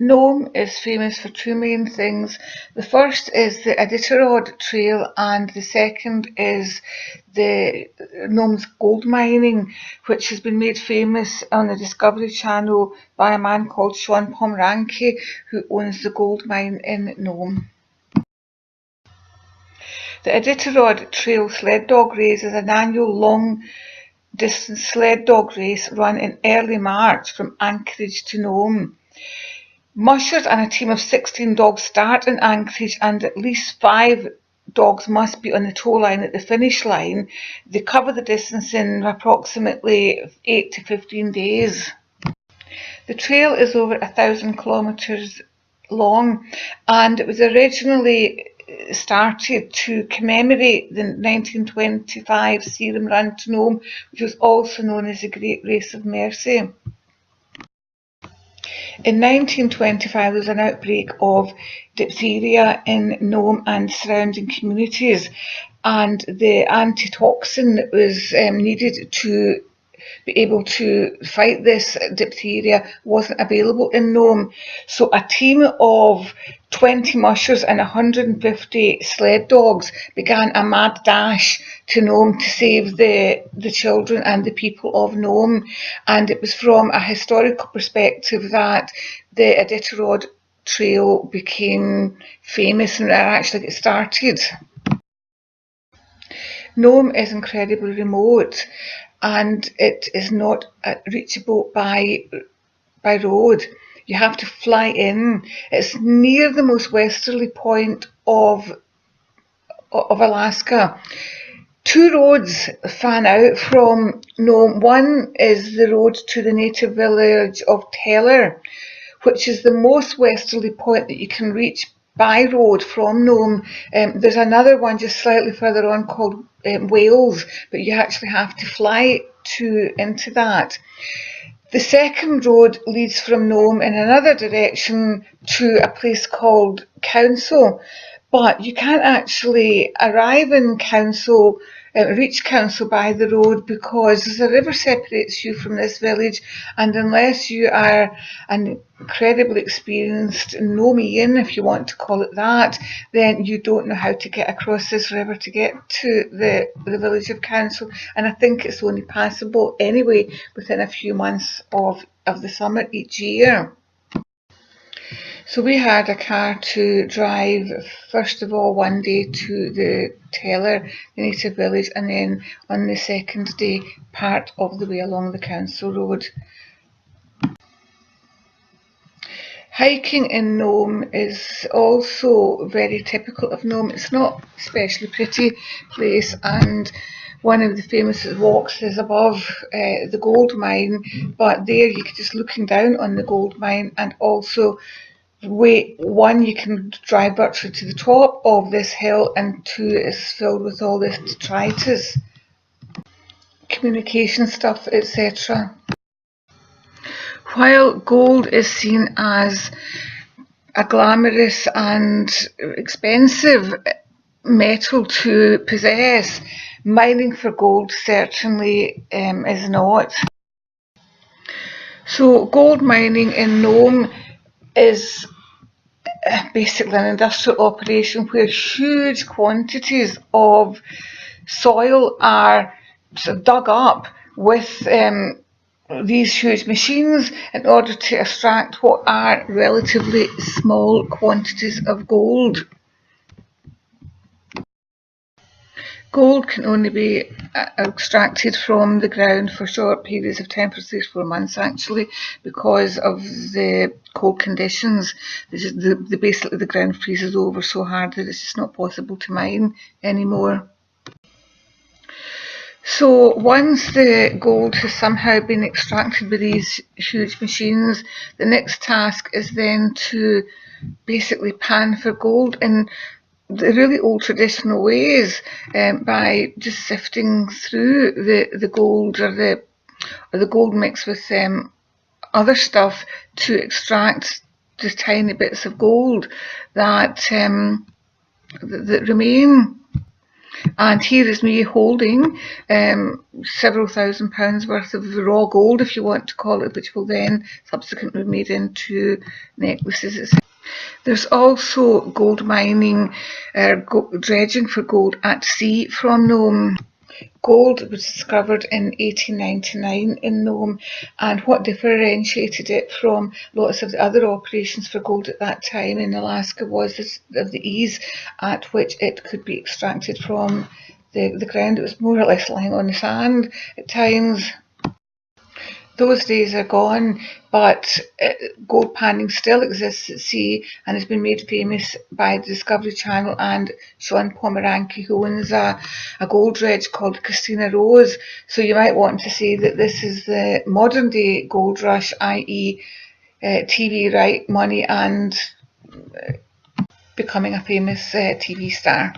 Nome is famous for two main things. The first is the Iditarod Trail, and the second is the Nome's gold mining, which has been made famous on the Discovery Channel by a man called Shawn Pomrenke, who owns the gold mine in Nome. The Iditarod Trail sled dog race is an annual long-distance sled dog race run in early March from Anchorage to Nome. Mushers and a team of 16 dogs start in Anchorage, and at least 5 dogs must be on the tow line at the finish line. They cover the distance in approximately 8 to 15 days. The trail is over 1,000 kilometres long, and it was originally started to commemorate the 1925 Serum Run to Nome, which was also known as the Great Race of Mercy. In 1925 there was an outbreak of diphtheria in Nome and surrounding communities, and the antitoxin that was needed to be able to fight this diphtheria wasn't available in Nome. So a team of 20 mushers and 150 sled dogs began a mad dash to Nome to save the children and the people of Nome. And it was from a historical perspective that the Iditarod Trail became famous and actually got started. Nome is incredibly remote, and it is not reachable by road. You have to fly in. It's near the most westerly point of Alaska. 2 roads fan out from Nome. One is the road to the native village of Teller, which is the most westerly point that you can reach by road from Nome. There's another one just slightly further on called Wales, but you actually have to fly into that. The second road leads from Nome in another direction to a place called Council, but you can't actually arrive in Council, reach Council by the road, because there's a river separates you from this village, and unless you are an incredibly experienced Nomean, if you want to call it that, then you don't know how to get across this river to get to the village of Council. And I think it's only passable anyway within a few months of the summer each year. So we had a car to drive, first of all, one day to the Teller, the native village, and then on the second day, part of the way along the Council Road. Hiking in Nome is also very typical of Nome. It's not especially pretty place, and one of the famous walks is above the gold mine, but there you can just looking down on the gold mine, and also you can drive virtually to the top of this hill, and 2, it's filled with all this detritus, communication stuff, etc. While gold is seen as a glamorous and expensive metal to possess, mining for gold certainly is not. So gold mining in Nome is basically an industrial operation where huge quantities of soil are dug up with these huge machines in order to extract what are relatively small quantities of gold. Gold can only be extracted from the ground for short periods of time, for 3 or 4 months actually, because of the cold conditions. Basically the ground freezes over so hard that it's just not possible to mine anymore. So once the gold has somehow been extracted by these huge machines, the next task is then to basically pan for gold in the really old traditional ways, by just sifting through the gold or the gold mixed with other stuff to extract the tiny bits of gold that remain. And here is me holding several £1,000s worth of raw gold, if you want to call it, which will then subsequently be made into necklaces. There's also gold mining, dredging for gold at sea from Nome. Gold was discovered in 1899 in Nome, and what differentiated it from lots of the other operations for gold at that time in Alaska was the ease at which it could be extracted from the ground. It was more or less lying on the sand at times. Those days are gone, but gold panning still exists at sea and has been made famous by the Discovery Channel and Shawn Pomrenke, who owns a gold dredge called Christina Rose. So you might want to say that this is the modern day gold rush, i.e. TV right money and becoming a famous TV star.